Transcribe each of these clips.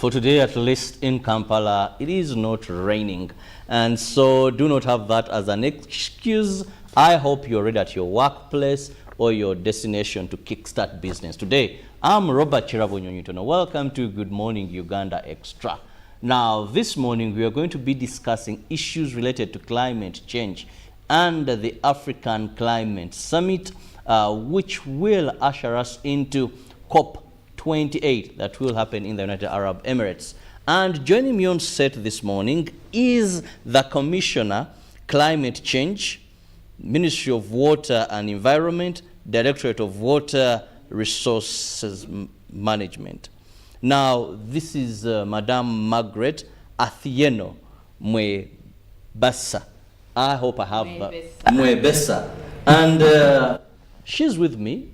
For today, at least in Kampala, it is not raining. And so do not have that as an excuse. I hope you're ready at your workplace or your destination to kickstart business. Today, I'm Robert Chirabonyonyitono. Welcome to Good Morning Uganda Extra. Now, this morning, we are going to be discussing issues related to climate change and the African Climate Summit, which will usher us into COP28 that will happen in the United Arab Emirates. And joining me on set this morning is the Commissioner, Climate Change, Ministry of Water and Environment, Directorate of Water Resources Management. Now, this is Madame Margaret Athieno Mwebesa. I hope I have Mwebesa. And she's with me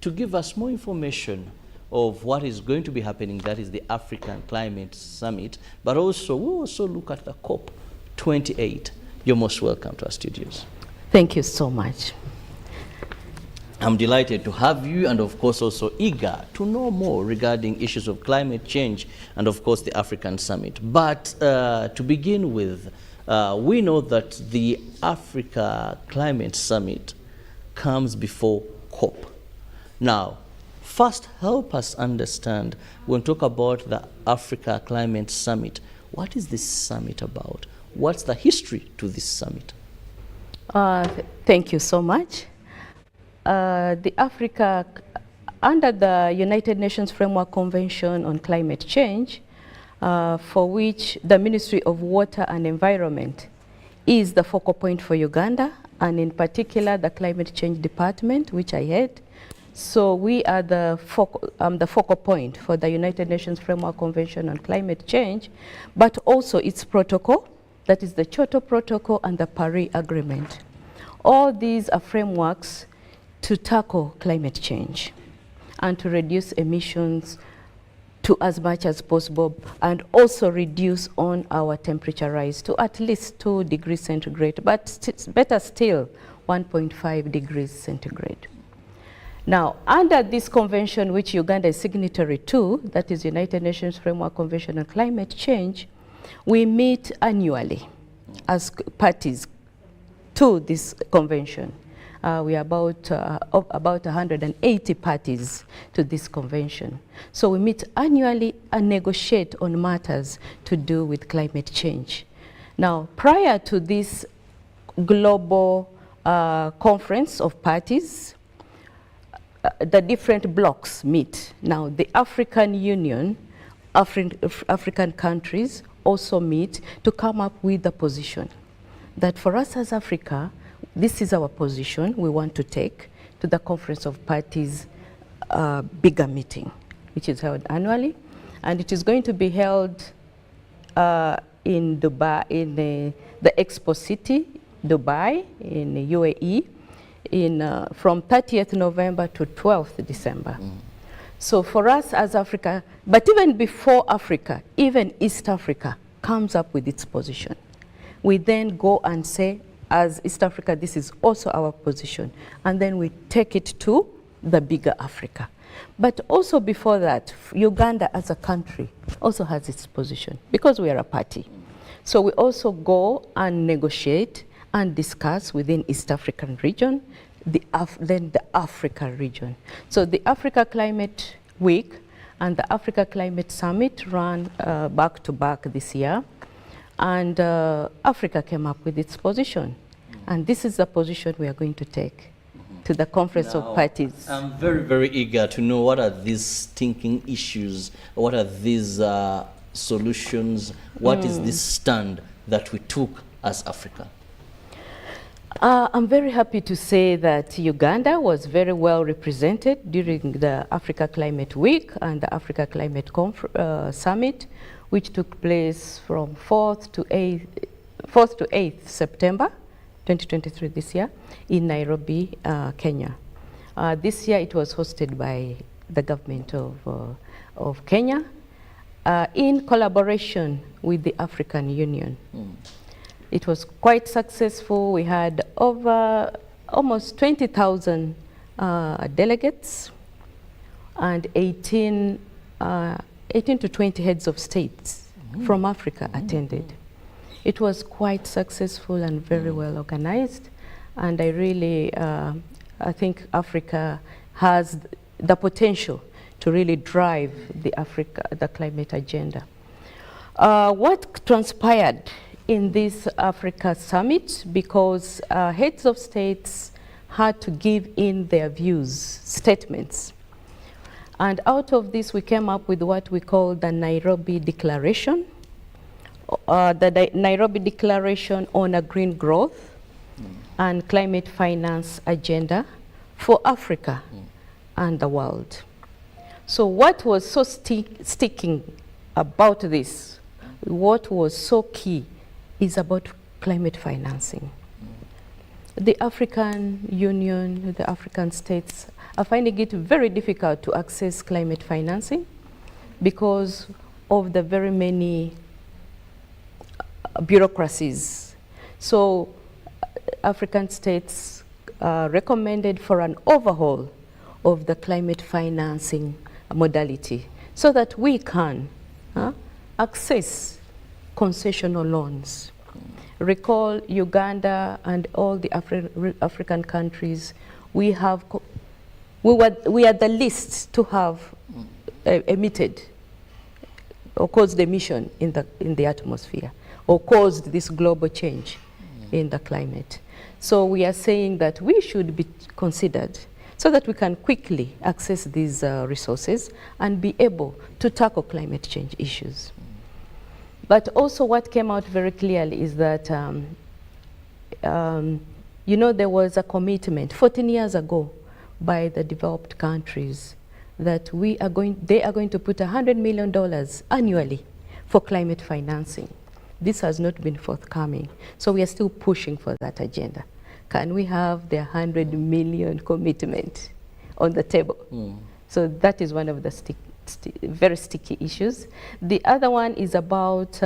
to give us more information of what is going to be happening, that is the African Climate Summit, but also we'll also look at the COP28. You're most welcome to our studios. Thank you so much. I'm delighted to have you, and of course also eager to know more regarding issues of climate change and of course the African Summit. But to begin with, we know that the Africa Climate Summit comes before COP. Now, first help us understand, when we talk about the Africa Climate Summit, what is this summit about? What's the history to this summit? Thank you so much. The Africa, under the United Nations Framework Convention on Climate Change, for which the Ministry of Water and Environment is the focal point for Uganda, and in particular the Climate Change Department, which I head. So we are the focal point for the United Nations Framework Convention on Climate Change, but also its protocol, that is the Kyoto Protocol and the Paris Agreement. All these are frameworks to tackle climate change and to reduce emissions to as much as possible, and also reduce on our temperature rise to at least 2 degrees centigrade, but better still 1.5 degrees centigrade. Now, under this convention, which Uganda is signatory to, that is United Nations Framework Convention on Climate Change, we meet annually as parties to this convention. We are about 180 parties to this convention. So we meet annually and negotiate on matters to do with climate change. Now, prior to this global conference of parties, the different blocks meet. Now, the African Union, African countries also meet to come up with a position that for us as Africa, this is our position we want to take to the Conference of Parties bigger meeting, which is held annually. And it is going to be held in Dubai, in the Expo City, Dubai, in the UAE, from 30th November to 12th December. So for us as Africa, but even before Africa, even East Africa comes up with its position. We then go and say, as East Africa, this is also our position. And then we take it to the bigger Africa. But also before that, Uganda as a country also has its position because we are a party. So we also go and negotiate and discuss within East African region, then the Africa region. So the Africa Climate Week and the Africa Climate Summit ran back to back this year. And Africa came up with its position. And this is the position we are going to take to the Conference of Parties. I'm very, very eager to know what are these thinking issues, what are these solutions, what is this stand that we took as Africa? I'm very happy to say that Uganda was very well represented during the Africa Climate Week and the Africa Climate Summit, which took place from 4th to 8th September 2023 this year in Nairobi, Kenya. This year it was hosted by the government of Kenya in collaboration with the African Union. It was quite successful. We had over almost 20,000 delegates and 18 18 to 20 heads of states from Africa attended. It was quite successful and very well organized, and I really, I think Africa has the potential to really drive the climate agenda. What transpired in this Africa summit, because heads of states had to give in their views, statements. And out of this, we came up with what we call the Nairobi Declaration, the Nairobi Declaration on a Green Growth and Climate Finance Agenda for Africa and the world. So what was so sticking about this, what was so key, is about climate financing. The African Union, the African states are finding it very difficult to access climate financing because of the very many bureaucracies. So African states recommended for an overhaul of the climate financing modality so that we can access concessional loans. Recall Uganda and all the African countries, we are the least to have emitted or caused emission in the atmosphere, or caused this global change in the climate. So we are saying that we should be considered so that we can quickly access these resources and be able to tackle climate change issues. But also what came out very clearly is that, you know, there was a commitment 14 years ago by the developed countries that they are going to put $100 million annually for climate financing. This has not been forthcoming. So we are still pushing for that agenda. Can we have the 100 million commitment on the table? So that is one of the very sticky issues. The other one is about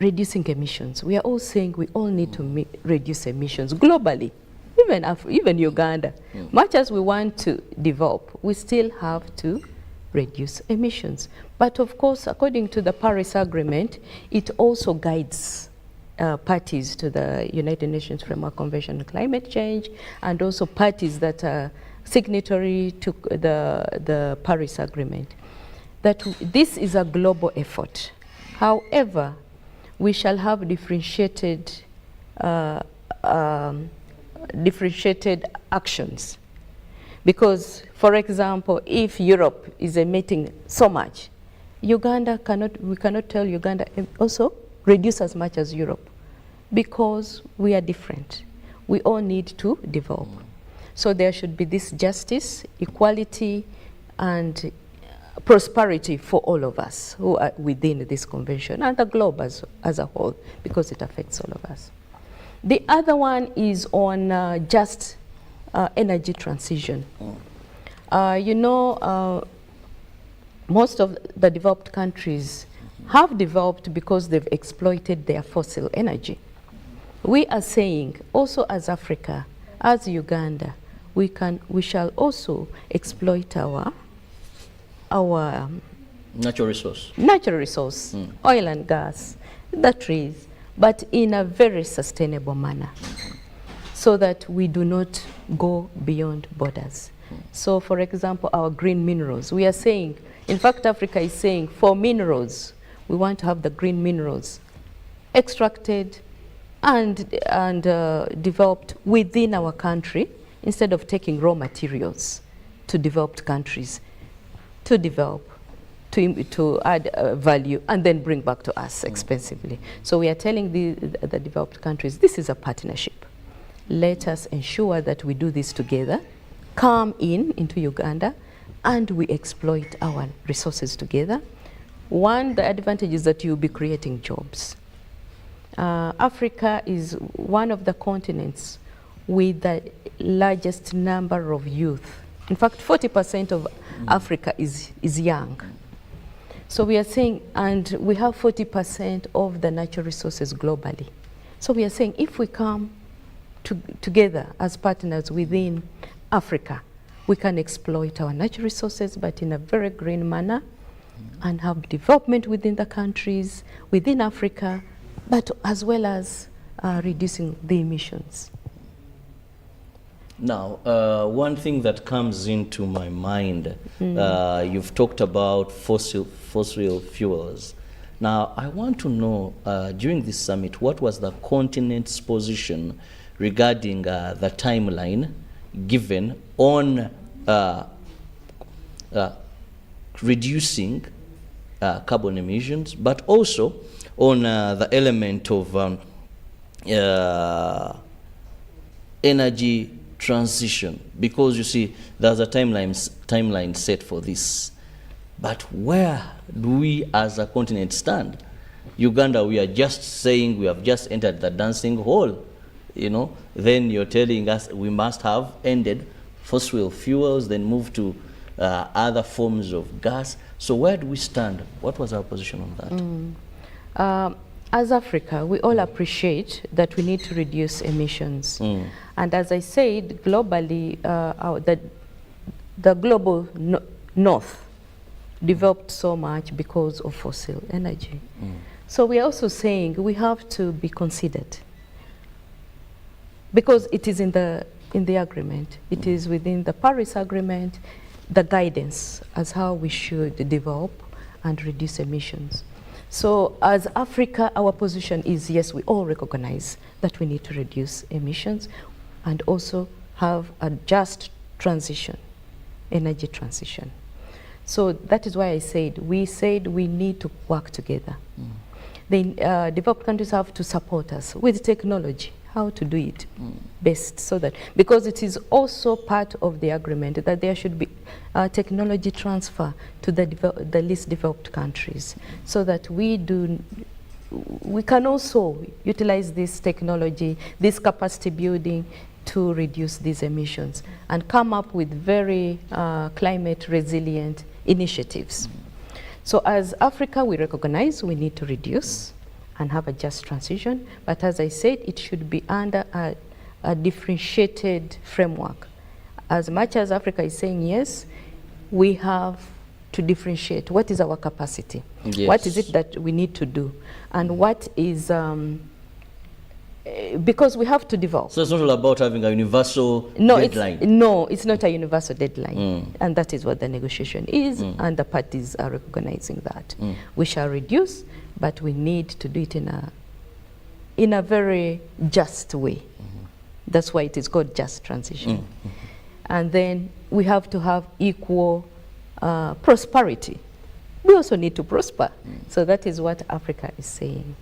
reducing emissions. We are all saying we all need to reduce emissions globally, even Uganda. Much as we want to develop, we still have to reduce emissions. But of course, according to the Paris Agreement, it also guides parties to the United Nations Framework Convention on Climate Change, and also parties that are signatory to the Paris Agreement, that this is a global effort. However, we shall have differentiated actions. Because, for example, if Europe is emitting so much, we cannot tell Uganda also reduce as much as Europe, because we are different. We all need to develop. So there should be this justice, equality, and prosperity for all of us who are within this convention and the globe as a whole, because it affects all of us. The other one is on just energy transition. You know, most of the developed countries have developed because they've exploited their fossil energy. We are saying, also as Africa, as Uganda, we shall also exploit our natural resource, oil and gas, the trees, but in a very sustainable manner, so that we do not go beyond borders. So, for example, our green minerals, we are saying, in fact, Africa is saying, for minerals, we want to have the green minerals extracted and developed within our country, instead of taking raw materials to developed countries to develop, to add value, and then bring back to us expensively. So we are telling the developed countries, this is a partnership. Let us ensure that we do this together, come into Uganda, and we exploit our resources together. One, the advantage is that you'll be creating jobs. Africa is one of the continents with the largest number of youth. In fact, 40% of Africa is young. So we are saying, and we have 40% of the natural resources globally. So we are saying, if we come together as partners within Africa we can exploit our natural resources, but in a very green manner, and have development within the countries, within Africa, but as well as reducing the emissions. Now, one thing that comes into my mind, you've talked about fossil fuels. Now, I want to know, during this summit, what was the continent's position regarding the timeline given on reducing carbon emissions, but also on the element of energy transition, because you see there's a timeline set for this. But where do we as a continent stand? Uganda, we are just saying we have just entered the dancing hall, you know. Then you're telling us we must have ended fossil fuels, then move to other forms of gas. So where do we stand? What was our position on that? As Africa, we all appreciate that we need to reduce emissions. And as I said, globally, the global north developed so much because of fossil energy. So we are also saying we have to be considered, because it is in the agreement. It is within the Paris Agreement, the guidance as how we should develop and reduce emissions. So as Africa, our position is, yes, we all recognize that we need to reduce emissions and also have a just transition, energy transition. So that is why I said we need to work together. The developed countries have to support us with technology, how to do it best, so that, because it is also part of the agreement that there should be technology transfer to the least developed countries, so that we can also utilize this technology, this capacity building, to reduce these emissions and come up with very climate resilient initiatives. So as Africa, we recognize we need to reduce and have a just transition, but as I said, it should be under a differentiated framework. As much as Africa is saying yes, we have to differentiate. What is our capacity? Yes. What is it that we need to do? And what is, because we have to develop. So it's not all about having a universal deadline? No, it's not a universal deadline. And that is what the negotiation is, and the parties are recognizing that. We shall reduce, but we need to do it in a very just way. That's why it is called just transition. And then we have to have equal prosperity. We also need to prosper. So that is what Africa is saying.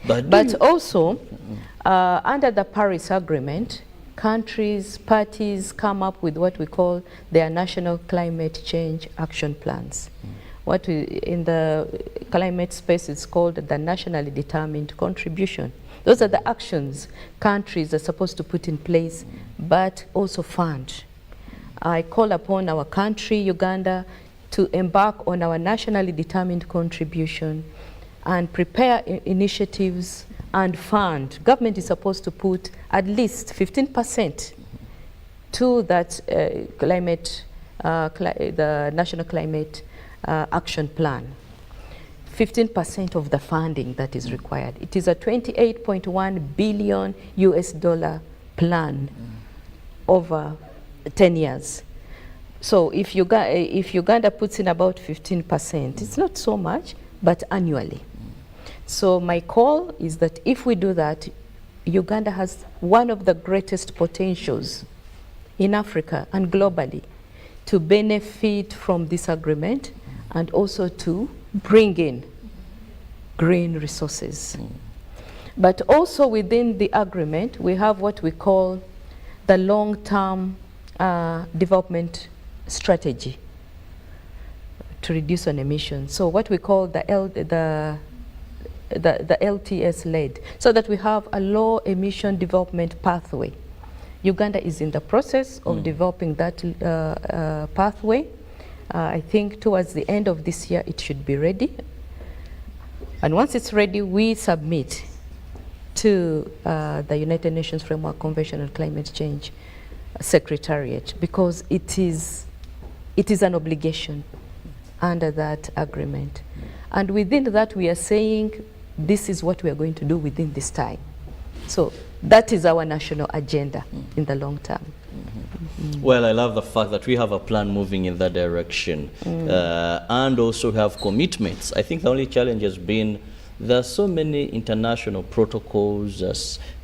But also, under the Paris Agreement, parties come up with what we call their national climate change action plans. What in the climate space is called the nationally determined contribution. Those are the actions countries are supposed to put in place, but also fund. I call upon our country, Uganda, to embark on our nationally determined contribution and prepare initiatives and fund. Government is supposed to put at least 15% to that the National Climate Action Plan. 15% of the funding that is required. It is a $28.1 billion US plan over 10 years. So if Uganda puts in about 15%, it's not so much, but annually. So my call is that if we do that, Uganda has one of the greatest potentials in Africa and globally to benefit from this agreement and also to bring in green resources. But also within the agreement, we have what we call the long-term development strategy to reduce on emissions. So what we call the LTS-led, so that we have a low emission development pathway. Uganda is in the process of developing that pathway. I think towards the end of this year it should be ready. And once it's ready, we submit to the United Nations Framework Convention on Climate Change Secretariat, because it is an obligation under that agreement. And within that, we are saying this is what we are going to do within this time. So that is our national agenda in the long term. Well, I love the fact that we have a plan moving in that direction, and also have commitments. I think the only challenge has been there are so many international protocols,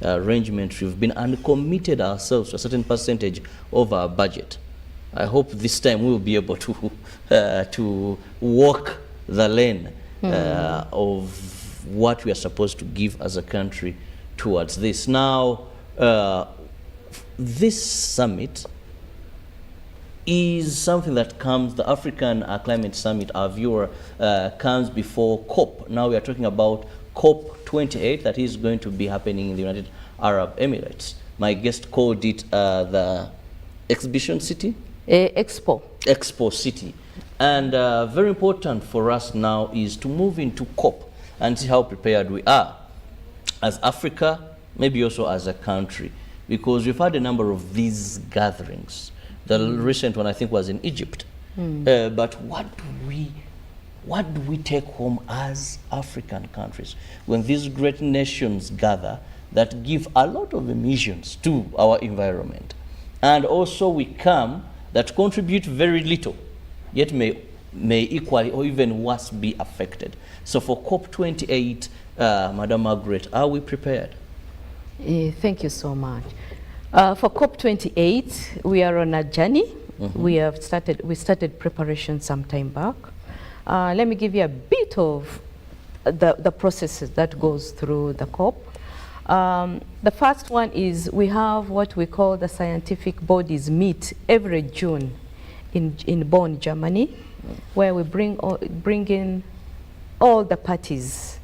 arrangements. We've been uncommitted ourselves to a certain percentage of our budget. I hope this time we will be able to walk the lane of what we are supposed to give as a country towards this. Now, this summit is something that comes, the African Climate Summit, our viewer, comes before COP. Now we are talking about COP 28 that is going to be happening in the United Arab Emirates. My guest called it the Exhibition City? Expo City. And very important for us now is to move into COP and see how prepared we are as Africa, maybe also as a country, because we've had a number of these gatherings. The recent one, I think, was in Egypt. But what do we take home as African countries when these great nations gather that give a lot of emissions to our environment? And also we come that contribute very little, yet may equally or even worse be affected. So for COP28, Madam Margaret, are we prepared? Thank you so much. For COP28, we are on a journey. We started preparation some time back. Let me give you a bit of the processes that goes through the COP. The first one is we have what we call the scientific bodies meet every June in Bonn, Germany, where we bring in all the parties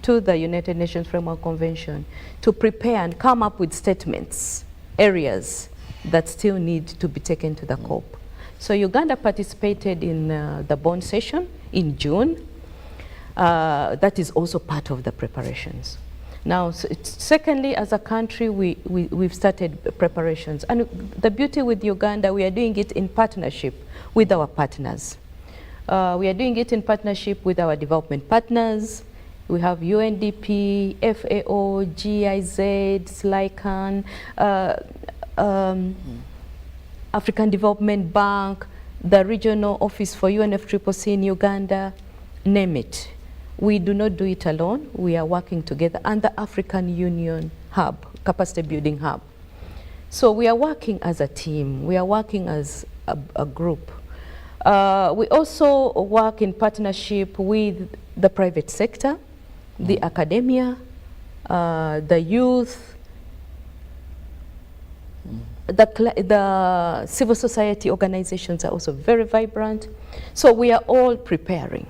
to the United Nations Framework Convention to prepare and come up with statements, areas that still need to be taken to the COP. So Uganda participated in the Bonn session in June. That is also part of the preparations. Now, secondly, as a country, we've started preparations. And the beauty with Uganda, we are doing it in partnership with our partners. We are doing it in partnership with our development partners. We have UNDP, FAO, GIZ, SLICAN, African Development Bank, the Regional Office for UNFCCC in Uganda, name it. We do not do it alone. We are working together, and the African Union Hub, Capacity Building Hub. So we are working as a team. We are working as a group. We also work in partnership with the private sector, the academia, the youth, the civil society organizations are also very vibrant. So we are all preparing.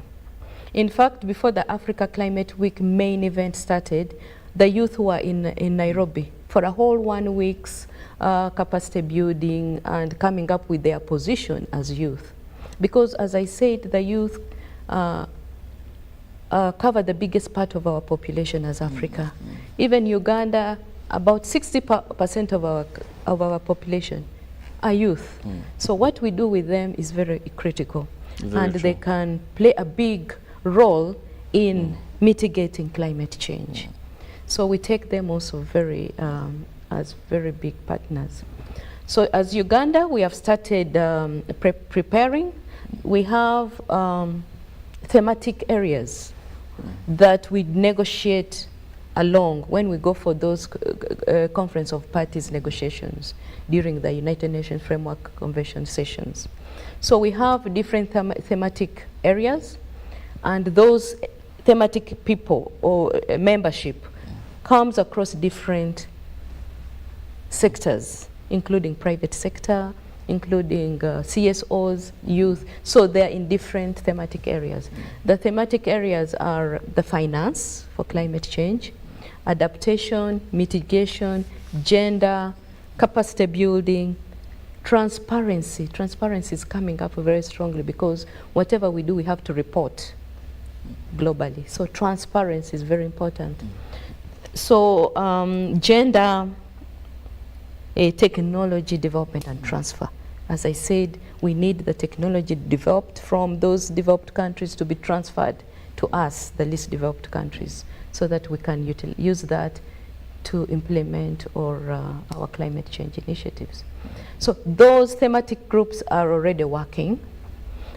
In fact, before the Africa Climate Week main event started, the youth were in Nairobi for a whole 1 week's capacity building and coming up with their position as youth. Because as I said, the youth cover the biggest part of our population as Africa. Even Uganda, about 60% of our population are youth. So what we do with them is very critical. Very true. They can play a big role in mitigating climate change. So we take them also very as very big partners. So as Uganda, we have started preparing. We have thematic areas that we negotiate along when we go for those Conference of Parties negotiations during the United Nations Framework Convention sessions. So we have different thematic areas, and those thematic people or membership comes across different sectors, including private sector, including CSOs, youth. So they're in different thematic areas. The thematic areas are the finance for climate change, adaptation, mitigation, gender, capacity building, transparency. Transparency is coming up very strongly because whatever we do, we have to report globally. So transparency is very important. So gender, technology development and transfer. As I said, we need the technology developed from those developed countries to be transferred to us, the least developed countries, so that we can use that to implement our climate change initiatives. So those thematic groups are already working,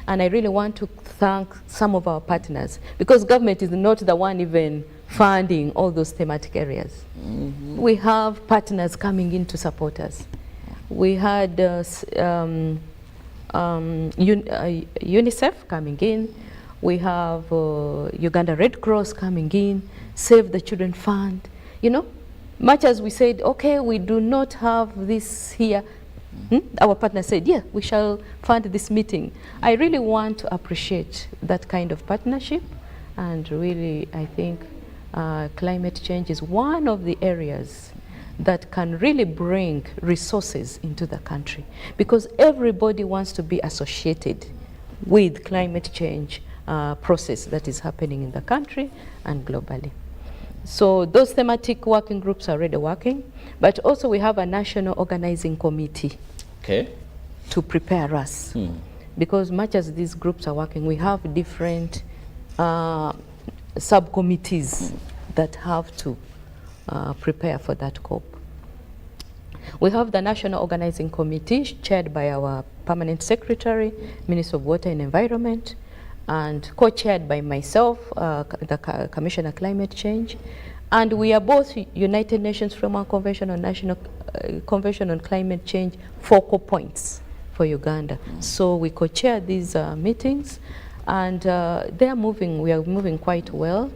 and I really want to thank some of our partners, because government is not the one even funding all those thematic areas. Mm-hmm. We have partners coming in to support us. We had UNICEF coming in. We have Uganda Red Cross coming in, Save the Children Fund. You know, much as we said, okay, we do not have this here, our partner said, yeah, we shall fund this meeting. I really want to appreciate that kind of partnership, and really, I think climate change is one of the areas that can really bring resources into the country, because everybody wants to be associated with climate change process that is happening in the country and globally. So those thematic working groups are already working, but also we have a national organizing committee to prepare us. Because much as these groups are working, we have different subcommittees that have to prepare for that COP. We have the National Organizing Committee chaired by our Permanent Secretary, Minister of Water and Environment, and co-chaired by myself, the Commissioner Climate Change. And we are both United Nations Framework Convention on National Convention on Climate Change focal points for Uganda. So we co-chair these meetings, and they are moving, we are moving quite well.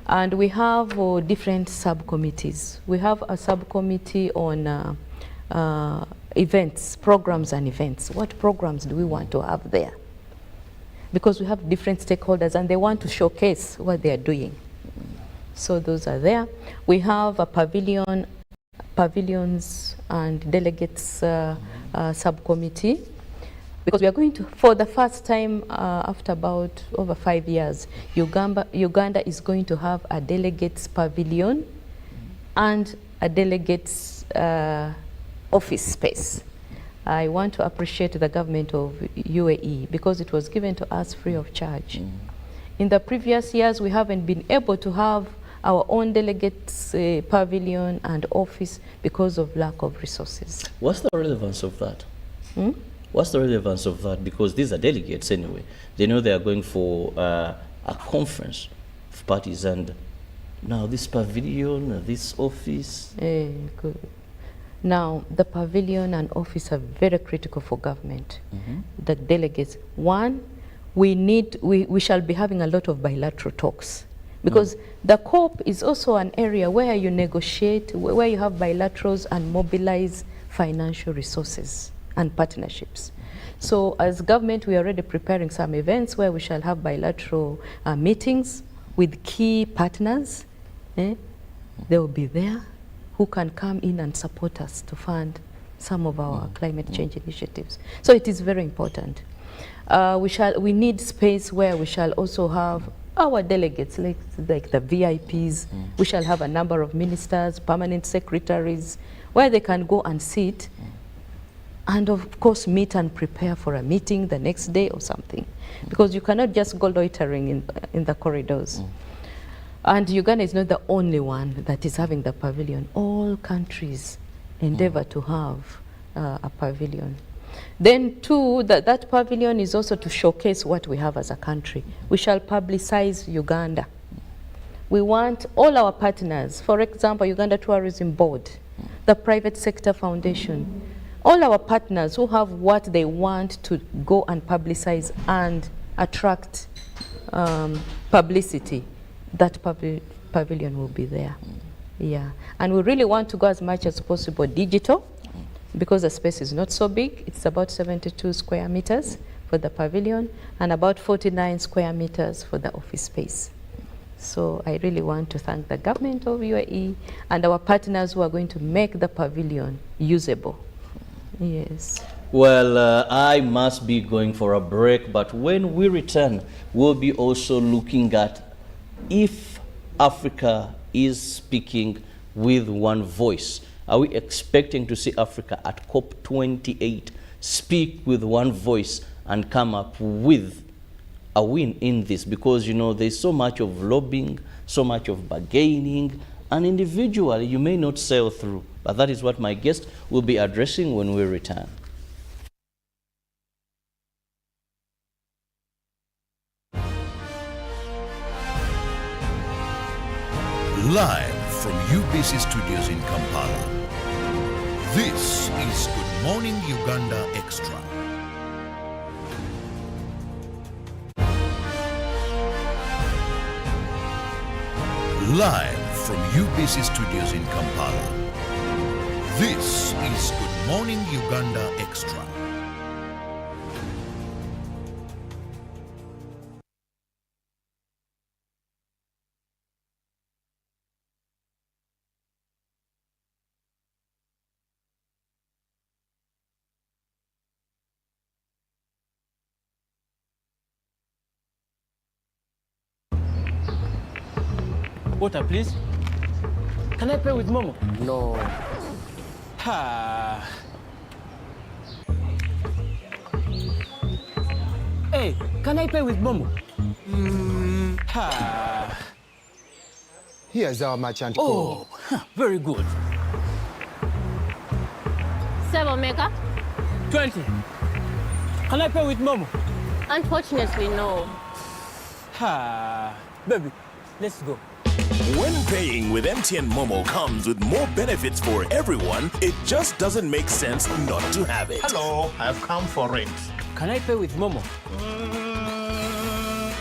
And we have different subcommittees. We have a subcommittee on events, programs and events. What programs do we want to have there? Because we have different stakeholders and they want to showcase what they are doing. So those are there. We have a pavilions and delegates subcommittee, because we are going to, for the first time after about over 5 years, Uganda is going to have a delegates pavilion and a delegates office space. I want to appreciate the government of UAE, because it was given to us free of charge. In the previous years, we haven't been able to have our own delegates pavilion and office because of lack of resources. What's the relevance of that? What's the relevance of that? Because these are delegates anyway. They know they are going for a conference of parties, and now this pavilion, this office. Good. Now, the pavilion and office are very critical for government. The delegates, one, we shall be having a lot of bilateral talks, because the COP is also an area where you negotiate, where you have bilaterals and mobilize financial resources and partnerships. So as government, we are already preparing some events where we shall have bilateral meetings with key partners. They will be there, who can come in and support us to fund some of our climate change initiatives. So it is very important. We need space where we shall also have our delegates, like the VIPs. We shall have a number of ministers, permanent secretaries, where they can go and sit and of course meet and prepare for a meeting the next day or something, because you cannot just go loitering in the corridors. And Uganda is not the only one that is having the pavilion. All countries endeavor to have a pavilion. Then two, that pavilion is also to showcase what we have as a country. We shall publicize Uganda. We want all our partners, for example, Uganda Tourism Board, the private sector foundation, all our partners who have what they want to go and publicize and attract publicity, that pavilion will be there. Yeah, and we really want to go as much as possible digital, because the space is not so big. It's about 72 square meters for the pavilion and about 49 square meters for the office space. So I really want to thank the government of UAE and our partners who are going to make the pavilion usable. Yes. Well, I must be going for a break, but when we return, we'll be also looking at if Africa is speaking with one voice. Are we expecting to see Africa at COP28 speak with one voice and come up with a win in this? Because, you know, there's so much of lobbying, so much of bargaining, and individually you may not sail through. But that is what my guest will be addressing when we return. Live from UBC Studios in Kampala, this is Good Morning Uganda Extra. Live from UBC Studios in Kampala, this is Good Morning Uganda Extra. Water, please. Can I pay with Momo? No. Ha. Hey, can I pay with Momo? Ha. Here's our merchant Oh, very good. 7 mega? 20. Can I pay with Momo? Unfortunately, no. Ha. Baby, let's go. When paying with MTN Momo comes with more benefits for everyone, it just doesn't make sense not to have it. Hello, I've come for it. Can I pay with Momo?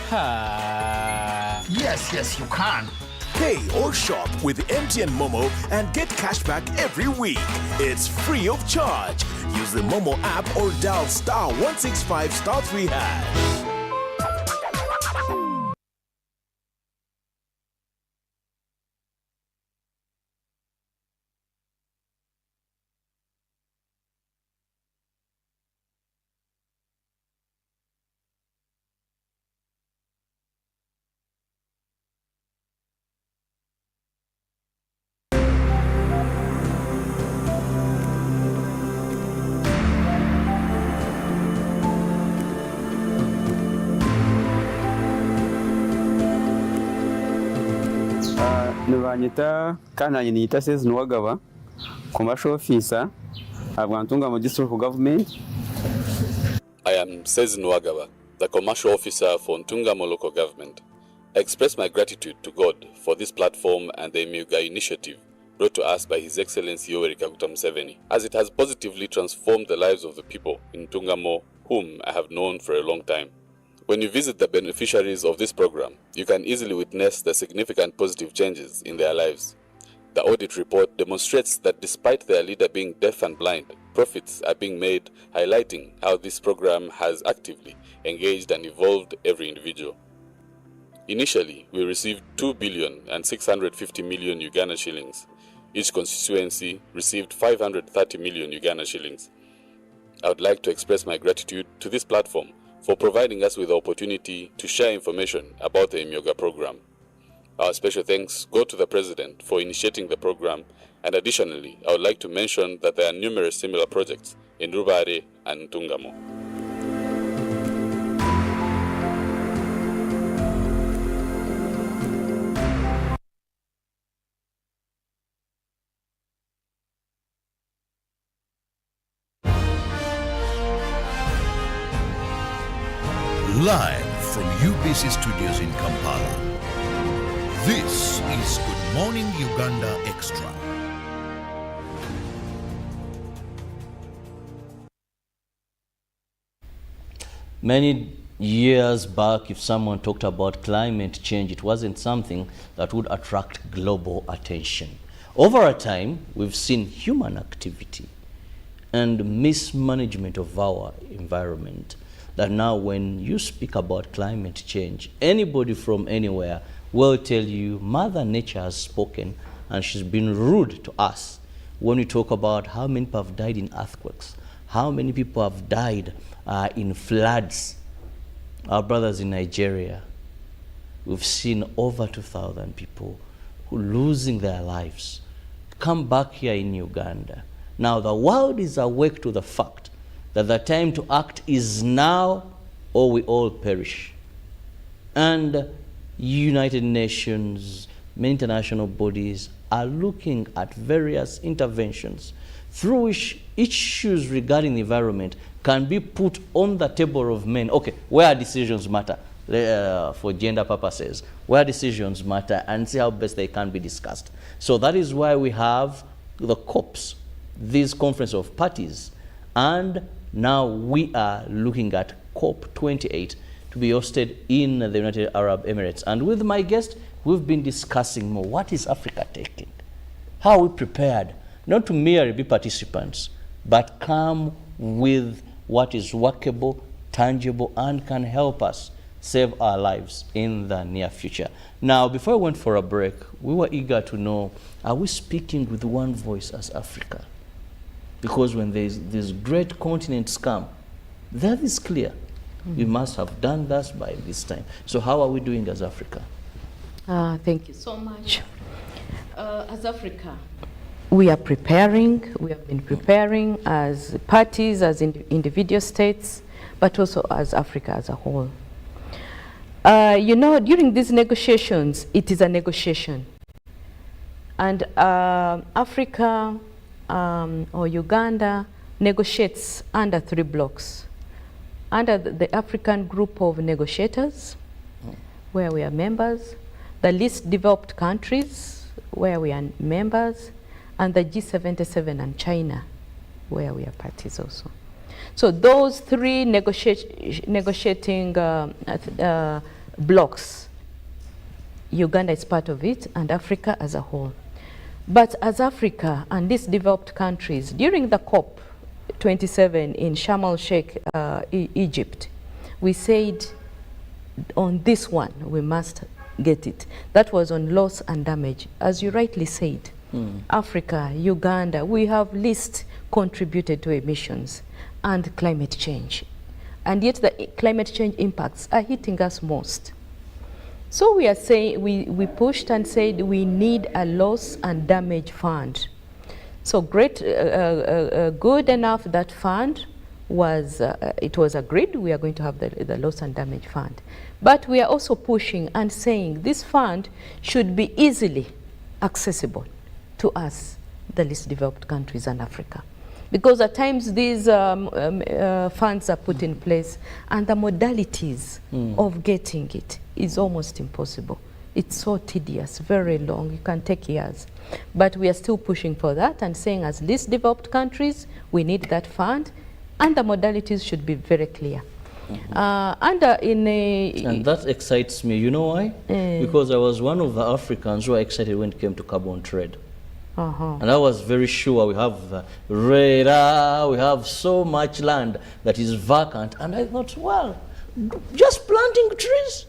Ha. Yes, you can. Pay or shop with MTN Momo and get cashback every week. It's free of charge. Use the Momo app or dial *165*3#. Nibanyita kananye niyita Sezi Nwagaba, commercial officer at Ntungamo District Government. I am Sezi Nwagaba, the commercial officer for Ntungamo Local Government. I express my gratitude to God for this platform and the Emyuga initiative brought to us by His Excellency Yoweri Kaguta Museveni, as it has positively transformed the lives of the people in Ntungamo, whom I have known for a long time. When you visit the beneficiaries of this program, you can easily witness the significant positive changes in their lives. The audit report demonstrates that despite their leader being deaf and blind, profits are being made, highlighting how this program has actively engaged and evolved every individual. Initially, we received 2,650 million Uganda shillings. Each constituency received 530 million Uganda shillings. I would like to express my gratitude to this platform for providing us with the opportunity to share information about the Emyuga program. Our special thanks go to the President for initiating the program, and additionally, I would like to mention that there are numerous similar projects in Rubare and Ntungamo. Live from UBC Studios in Kampala, this is Good Morning Uganda Extra. Many years back, if someone talked about climate change, it wasn't something that would attract global attention. Over a time, we've seen human activity and mismanagement of our environment, that now when you speak about climate change, anybody from anywhere will tell you Mother Nature has spoken and she's been rude to us. When we talk about how many people have died in earthquakes, how many people have died in floods, our brothers in Nigeria, we've seen over 2,000 people who losing their lives come back here in Uganda. Now the world is awake to the fact that the time to act is now or we all perish. And United Nations, many international bodies are looking at various interventions through which issues regarding the environment can be put on the table of men. Okay, where decisions matter for gender purposes, where decisions matter, and see how best they can be discussed. So that is why we have the COPs, this Conference of Parties, and now we are looking at COP28 to be hosted in the United Arab Emirates. And with my guest, we've been discussing more. What is Africa taking? How are we prepared? Not to merely be participants, but come with what is workable, tangible, and can help us save our lives in the near future. Now, before we went for a break, we were eager to know, are we speaking with one voice as Africa? Because when these great continents come, that is clear. We must have done that by this time. So how are we doing as Africa? Thank you so much. As Africa, we are preparing. We have been preparing as parties, as individual states, but also as Africa as a whole. You know, during these negotiations, it is a negotiation. And Africa or Uganda negotiates under 3 blocks. Under the African Group of Negotiators, where we are members, the least developed countries, where we are members, and the G77 and China, where we are parties also. So those 3 negotiating blocks, Uganda is part of it, and Africa as a whole. But as Africa and these developed countries, during the COP27 in Sharm el-Sheikh, Egypt, we said on this one, we must get it. That was on loss and damage. As you rightly said, Africa, Uganda, we have least contributed to emissions and climate change. And yet the climate change impacts are hitting us most. So we are saying, we pushed and said we need a loss and damage fund. So great, good enough that fund was, it was agreed we are going to have the loss and damage fund. But we are also pushing and saying this fund should be easily accessible to us, the least developed countries and Africa. Because at times these funds are put in place and the modalities of getting it is almost impossible. It's so tedious, very long, it can take years. But we are still pushing for that and saying as least developed countries, we need that fund and the modalities should be very clear. And that excites me, you know why? Because I was one of the Africans who were excited when it came to carbon trade. And I was very sure we have RERA, we have so much land that is vacant. And I thought, well, just planting trees.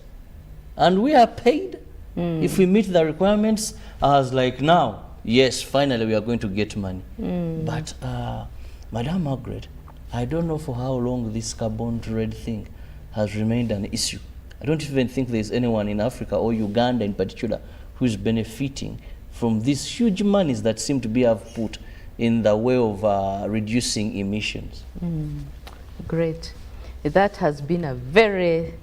And we are paid. If we meet the requirements. I was like, now, yes, finally we are going to get money. But, Madam Margaret, I don't know for how long this carbon trade thing has remained an issue. I don't even think there's anyone in Africa or Uganda in particular who is benefiting from these huge monies that seem to be put in the way of reducing emissions. Great. That has been a very,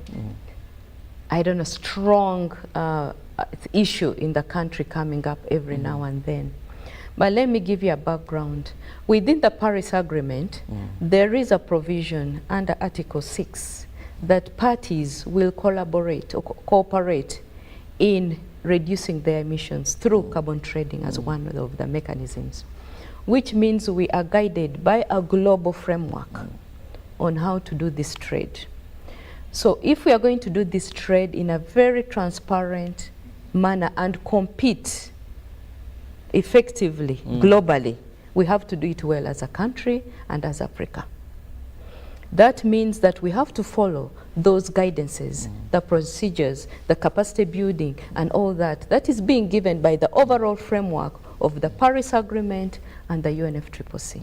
I don't know, strong issue in the country coming up every now and then. But let me give you a background. Within the Paris Agreement, there is a provision under Article 6 that parties will collaborate or cooperate in reducing their emissions through carbon trading as one of the mechanisms, which means we are guided by a global framework on how to do this trade. So if we are going to do this trade in a very transparent manner and compete effectively globally, we have to do it well as a country and as Africa. That means that we have to follow those guidances, the procedures, the capacity building, and all that. That is being given by the overall framework of the Paris Agreement and the UNFCCC,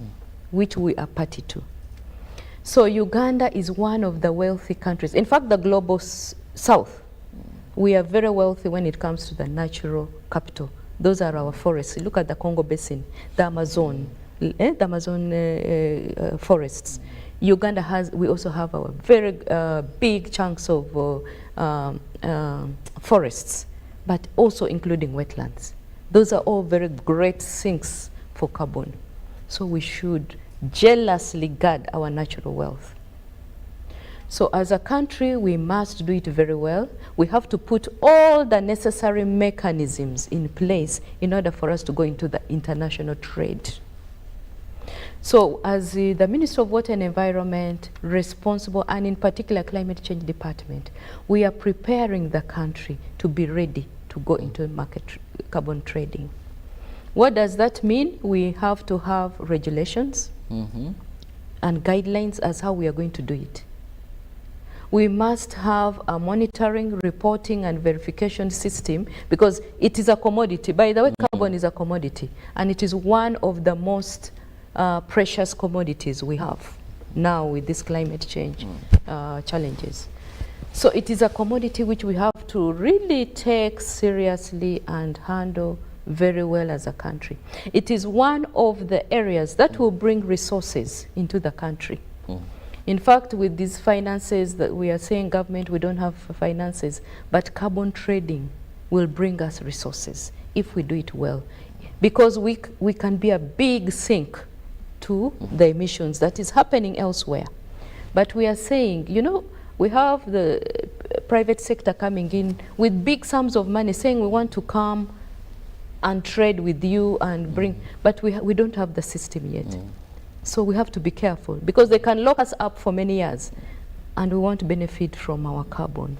which we are party to. So Uganda is one of the wealthy countries. In fact, the global south, we are very wealthy when it comes to the natural capital Those are our forests. Look at the Congo Basin, the Amazon, forests. Uganda we also have our very big chunks of forests, but also including wetlands. Those are all very great sinks for carbon. So we should jealously guard our natural wealth. So as a country, we must do it very well. We have to put all the necessary mechanisms in place in order for us to go into the international trade. So as the Minister of Water and Environment, responsible, and in particular Climate Change Department, we are preparing the country to be ready to go into carbon trading. What does that mean? We have to have regulations and guidelines as how we are going to do it. We must have a monitoring, reporting, and verification system because it is a commodity. By the way, carbon is a commodity, and it is one of the most precious commodities we have now with this climate change challenges. So it is a commodity which we have to really take seriously and handle very well as a country. It is one of the areas that will bring resources into the country. In fact, with these finances that we are saying government, we don't have finances, but carbon trading will bring us resources if we do it well. Because we can be a big sink to the emissions that is happening elsewhere. But we are saying, you know, we have the private sector coming in with big sums of money saying we want to come and trade with you and bring, but we don't have the system yet. So we have to be careful because they can lock us up for many years and we want to benefit from our carbon.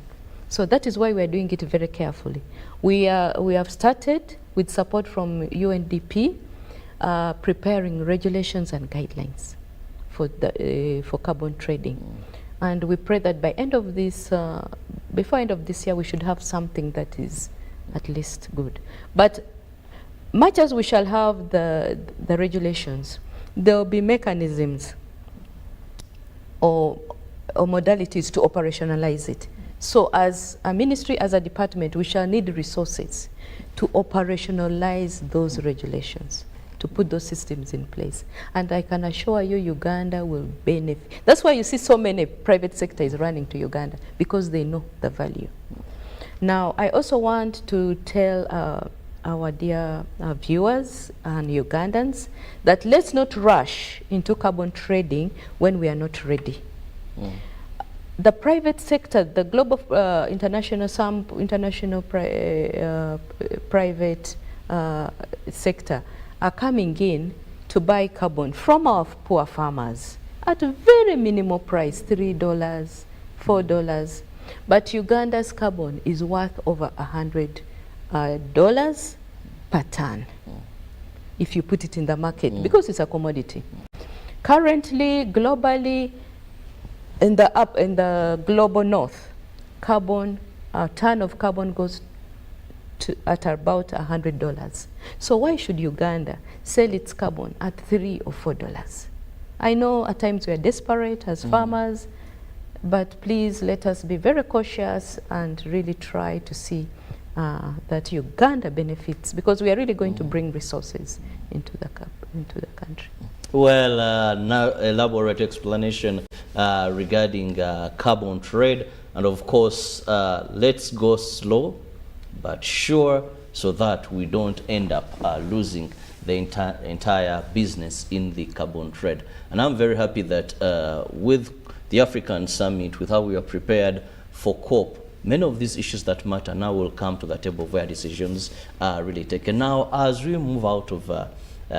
So that is why we are doing it very carefully. We have started with support from UNDP preparing regulations and guidelines for carbon trading. And we pray that by end of this, before end of this year, we should have something that is at least good. But much as we shall have the regulations, there will be mechanisms or modalities to operationalize it. So as a ministry, as a department, we shall need resources to operationalize those regulations, to put those systems in place. And I can assure you, Uganda will benefit. That's why you see so many private sectors running to Uganda, because they know the value. Now, I also want to tell our dear viewers and Ugandans that let's not rush into carbon trading when we are not ready. The private sector, the global some international private sector are coming in to buy carbon from our poor farmers at a very minimal price, $3, $4. But Uganda's carbon is worth over $100 per ton if you put it in the market because it's a commodity. Currently, globally, in the global north, carbon, a ton of carbon goes at about $100. So why should Uganda sell its carbon at $3 or $4? I know at times we are desperate as farmers, but please let us be very cautious and really try to see that Uganda benefits, because we are really going to bring resources into the country. Well, now elaborate explanation regarding carbon trade, and of course, let's go slow but sure, so that we don't end up losing the entire business in the carbon trade. And I'm very happy that with the African Summit, with how we are prepared for COP, many of these issues that matter now will come to the table where decisions are really taken. Now, as we move out of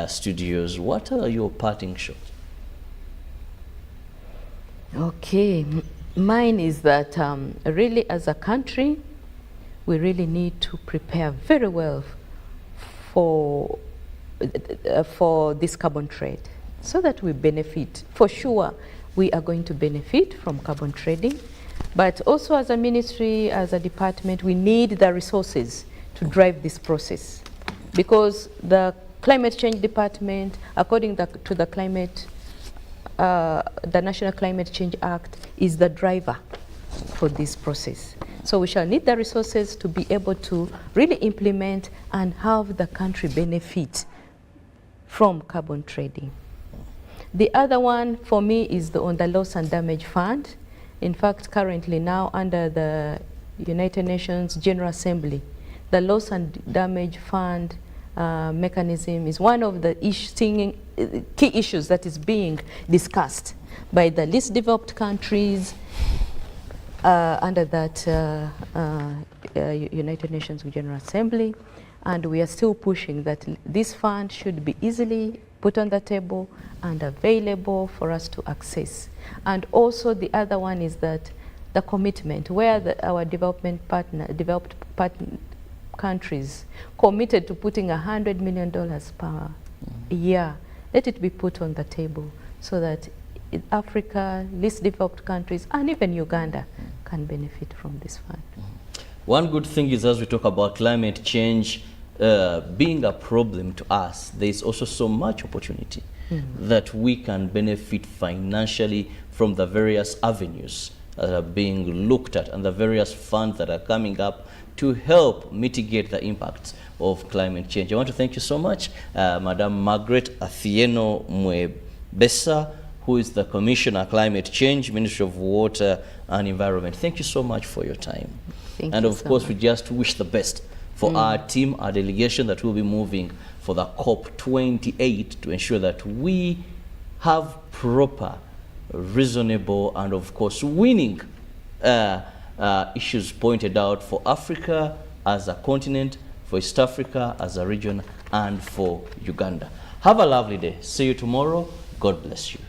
studios, what are your parting shots? Okay, mine is that really as a country, we really need to prepare very well for this carbon trade so that we benefit. For sure, we are going to benefit from carbon trading, but also as a ministry, as a department, we need the resources to drive this process, because the Climate Change Department, according to the National Climate Change Act, is the driver for this process. So we shall need the resources to be able to really implement and have the country benefit from carbon trading. The other one for me is on the loss and damage fund. In fact, currently now under the United Nations General Assembly, the loss and damage fund mechanism is one of the key issues that is being discussed by the least developed countries under that United Nations General Assembly. And we are still pushing that this fund should be easily put on the table and available for us to access. And also the other one is that the commitment where our developed countries committed to putting $100 million per year, let it be put on the table so that Africa, least developed countries, and even Uganda can benefit from this fund. One good thing is, as we talk about climate change being a problem to us, there is also so much opportunity that we can benefit financially from the various avenues that are being looked at and the various funds that are coming up to help mitigate the impacts of climate change. I want to thank you so much, Madam Margaret Athieno Mwebesa, who is the Commissioner Climate Change, Ministry of Water and Environment. Thank you so much for your time. Thank and you of so course, much. we just wish the best for our team, our delegation that will be moving for the COP28 to ensure that we have proper, reasonable, and of course winning issues pointed out for Africa as a continent, for East Africa as a region, and for Uganda. Have a lovely day. See you tomorrow. God bless you.